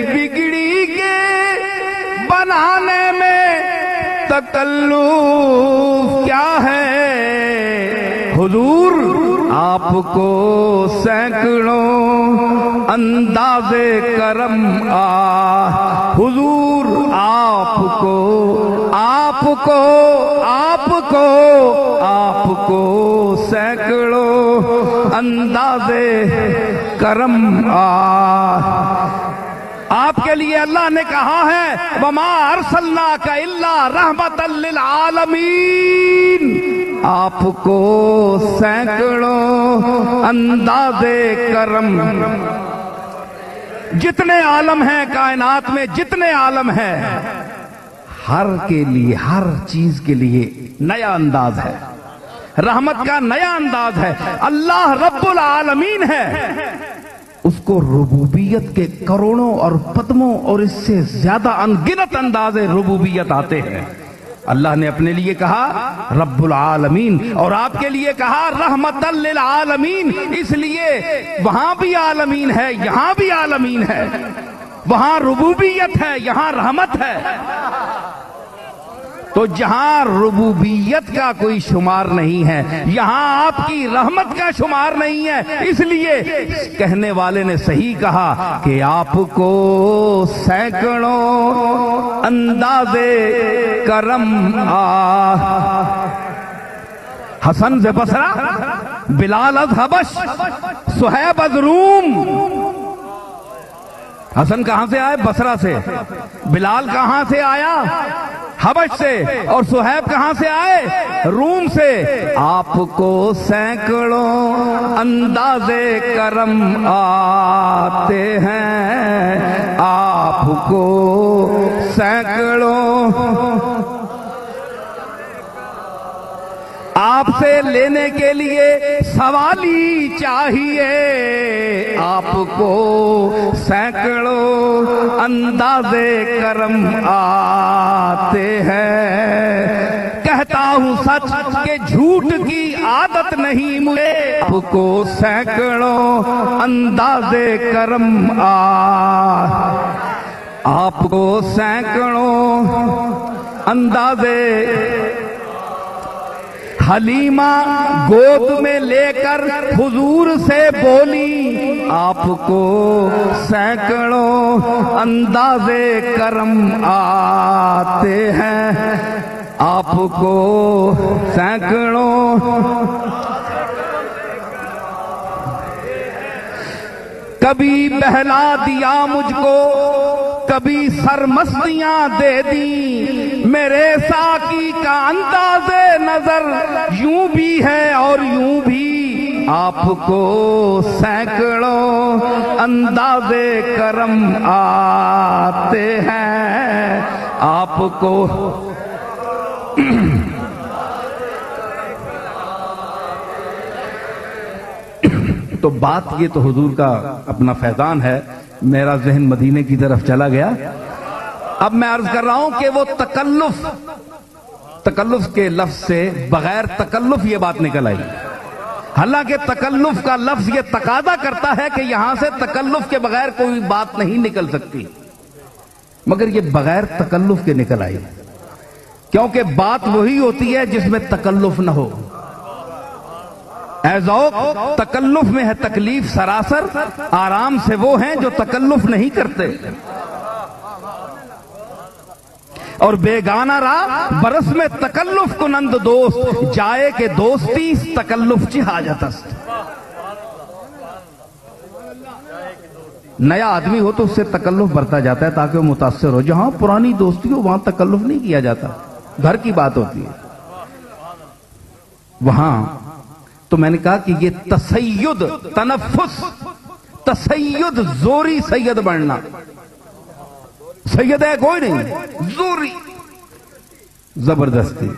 Speaker 1: بگڑی کے بنانے میں تکلف کیا ہے حضور آپ کو سینکڑوں انداز کرم حضور آپ کو سینکڑوں انداز کرم آپ کے لیے اللہ نے کہا ہے وَمَا أَرْسَلْنَاكَ إِلَّا رَحْمَةً لِلْعَالَمِينَ آپ کو سینکڑوں انداز کرم جتنے عالم ہیں کائنات میں جتنے عالم ہیں ہر کے لیے ہر چیز کے لیے نیا انداز ہے رحمت کا نیا انداز ہے اللہ رب العالمین ہے اس کو ربوبیت کے کروڑوں اور پدموں اور اس سے زیادہ انگنت انداز ربوبیت آتے ہیں اللہ نے اپنے لیے کہا رب العالمین اور آپ کے لیے کہا رحمت للعالمین اس لیے وہاں بھی عالمین ہے یہاں بھی عالمین ہے وہاں ربوبیت ہے یہاں رحمت ہے تو جہاں ربوبیت کا کوئی شمار نہیں ہے یہاں آپ کی رحمت کا شمار نہیں ہے اس لیے کہنے والے نے صحیح کہا کہ آپ کو سینکڑوں انداز کرم حسن سے بصرہ بلال از حبش صہیب از روم حسن کہاں سے آئے بصرہ سے بلال کہاں سے آیا حبش سے اور صہیب کہاں سے آئے روم سے آپ کو سینکڑوں انداز کرم آتے ہیں آپ کو سینکڑوں آپ سے لینے کے لیے سوالی چاہیے، آپ کو سینکڑوں اندازے کرم آتے ہیں، کہتا ہوں سچ کہ جھوٹ کی عادت نہیں مجھے، آپ کو سینکڑوں اندازے کرم آپ کو سینکڑوں اندازے۔ حلیمہ گود میں لے کر حضور سے بولی، آپ کو سینکڑوں اندازے کرم آتے ہیں، آپ کو سینکڑوں۔ کبھی بہلا دیا مجھ کو، کبھی سرمستیاں دے دی، میرے ساقی کا انداز نظر یوں بھی ہے اور یوں بھی، آپ کو سینکڑوں اندازے کرم آتے ہیں، آپ کو۔ تو بات یہ تو حضور کا اپنا فیضان ہے، میرا ذہن مدینے کی طرف چلا گیا۔ اب میں عرض کر رہا ہوں کہ وہ تکلف کے لفظ سے بغیر تکلف یہ بات نکل آئی، حالانکہ تکلف کا لفظ یہ تقاضا کرتا ہے کہ یہاں سے تکلف کے بغیر کوئی بات نہیں نکل سکتی، مگر یہ بغیر تکلف کے نکل آئی، کیونکہ بات وہی ہوتی ہے جس میں تکلف نہ ہو۔ اے ذوق، تکلف میں ہے تکلیف سراسر، آرام سے وہ ہیں جو تکلف نہیں کرتے، اور بیگانہ راہ برس میں تکلف کنند دوست، جائے کہ دوستی تکلف چی حاجت است۔ نیا آدمی ہو تو اس سے تکلف برتا جاتا ہے تاکہ وہ متاثر ہو، جہاں پرانی دوستی ہو وہاں تکلف نہیں کیا جاتا، گھر کی بات ہوتی ہے وہاں۔ تو میں نے کہا کہ یہ تسید، تنفس، تسید، زوری سید بننا، سید ہے کوئی نہیں، زوری زبردستی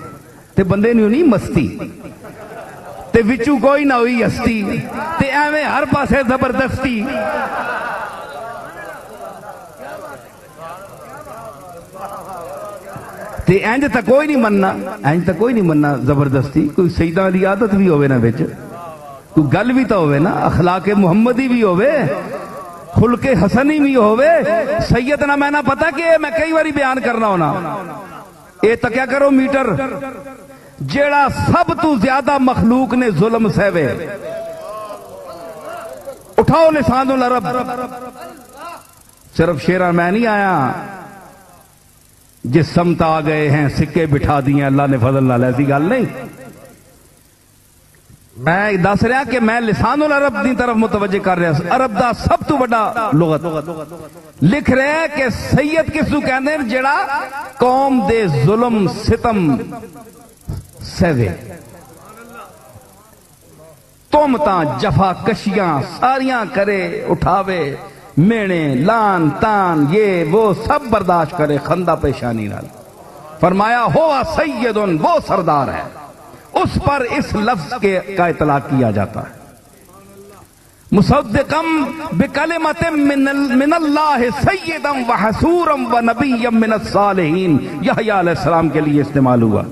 Speaker 1: تے بندے نہیں ہونی مستی تے وچوں کوئی نہ ہوئی ہستی تے ایویں ہر پاسے زبردستی۔ تے انج تک کوئی نہیں مننا، انج تک کوئی نہیں مننا زبردستی، کوئی سیدہ دی عادت بھی ہوئے نا بچ، کوئی گل بھی تو ہوئے نا، اخلاق محمدی بھی ہوئے، خلق حسنی بھی ہوئے۔ سیدنا میں نہ پتا کہ میں کئی باری بیان کرنا ہونا، اے تکیا کرو میٹر جیڑا سب تو زیادہ مخلوق نے ظلم سہوے، اٹھاؤ لسان العرب۔ صرف شیرہ میں نہیں آیا، جس سمت آ گئے ہیں سکے بٹھا دیے اللہ نے فضل نال، ایسی گل نہیں۔ میں دس رہا کہ میں لسان العرب دی طرف متوجہ کر رہا، عرب دا سب تو بڑا لغت لکھ رہے ہیں کہ سید کسو کہندے ہیں جڑا قوم دے ظلم ستم سہوے، تہمتاں جفا کشیاں ساریاں کرے، اٹھاوے، مینے لان تان یہ وہ سب برداشت کرے خندہ پیشانی نال۔ فرمایا ہوا سیدن، وہ سردار ہے، اس پر اس لفظ کا اطلاق کیا جاتا ہے۔ مصدقم بکلمت من اللہ سیدا وحسورا ونبیا من الصالحین، یحییٰ علیہ السلام کے لیے استعمال ہوا۔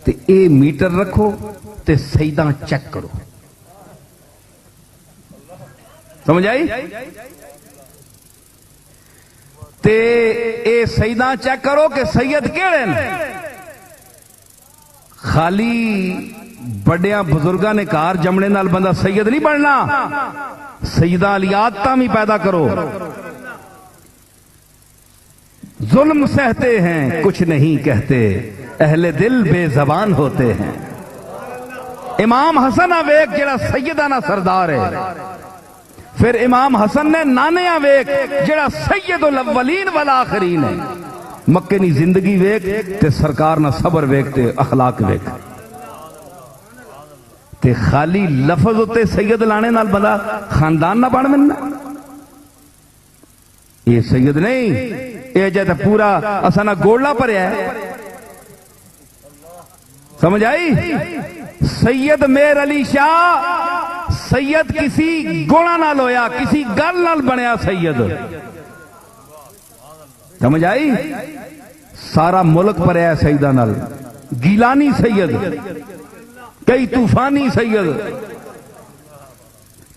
Speaker 1: تے اے میٹر رکھو تے سیداں چیک کرو، سمجھ آئی؟ تے اے سیداں چیک کرو کہ سید کیڑے نے، خالی بڑیاں بزرگاں نے کار جمنے نال بندہ سید نہیں بننا، سیداں علی عادتاں بھی پیدا کرو۔ ظلم سہتے ہیں کچھ نہیں کہتے، اہل دل بے زبان ہوتے ہیں۔ امام حسن ویک جڑا سیدانہ سردار ہے، پھر امام حسن نے نانے ویک جڑا سید الاولین والآخرین ہے، مکے نی زندگی ویک تے سرکار نہ صبر ویک تے اخلاق ویک، تے خالی لفظ تے سید لانے نال بندہ خاندان نہ بن ملنا، یہ سید نہیں، یہ جیسے پورا اسانا گوڑلا پریا ہے، سمجھ آئی؟ سید میر علی شاہ سید کسی گوڑا نال ہویا، کسی گل نال بنیا سید، سمجھ آئی؟ سارا ملک پر ہے سیدہ نال، گیلانی سید، کئی طوفانی سید،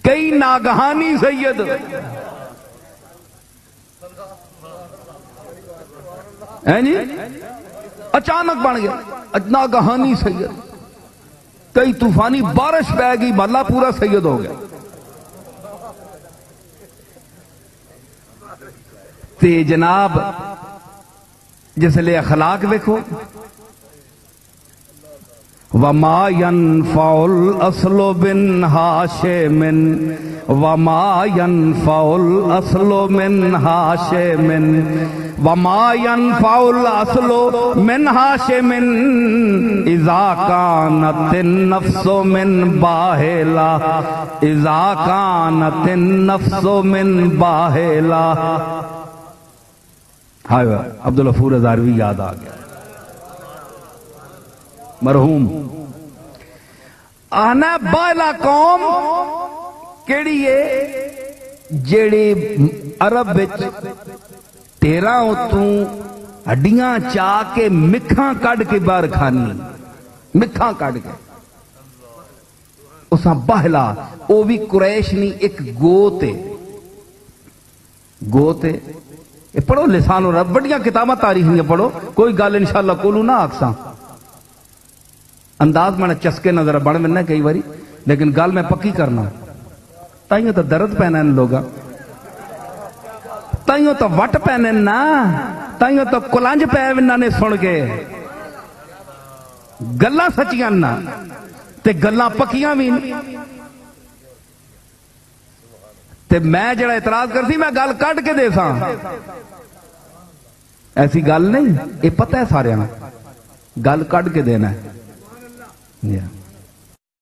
Speaker 1: کئی ناگہانی سید، ہیں جی اچانک بن گیا ناگہانی سید، کئی طوفانی بارش پہ گئی بھلا پورا سید ہو گیا۔ تے جناب جس لئے اخلاق دیکھو، وَمَا يَنْفَعُ الْأَصْلُ بِنْ هَاشِمٍ وَمَا يَنْفَعُ الْأَصْلُ مِنْ هَاشِمٍ وَمَا يَنْفَعُ الْأَصْلُ مِنْ هَاشِمٍ إِذَا كَانَتِ النَّفْسُ مِنْ بَاهِلَةٍ إِذَا كَانَتِ النَّفْسُ مِنْ بَاهِلَةٍ۔ ہائے عبدالغفور ہزاروی یاد آ گیا، مرحوم۔ آنا بالا قوم کیڑی ہے جیڑی عرب وچ تیرا اتوں ہڈیاں چاہ کے مکھاں کڈ کے باہر کھانی، مکھاں کڈ کے اساں باہلا، او بھی قریش نہیں، ایک گوتے گوتے پڑھو لسان عرب، بڑیاں کتاباں تاریخیاں پڑھو، کوئی گل انشاءاللہ کولو نہ آکساں، انداز میں چسکے نظر بڑھ ملنا کئی باری، لیکن گل میں پکی کرنا، تائیوں تو درد پہنا ان لوگا، تائیوں تو وٹ پہنے نا، تائیوں تو کلانج پہنا نے سن کے گلاں سچیاں نا تے گلاں پکیاں بھی، تے میں جڑا اعتراض کرتی میں گل کٹ کے دے ساں، ایسی گل نہیں، یہ پتہ ہے سارے گل کٹ کے دینا ہے۔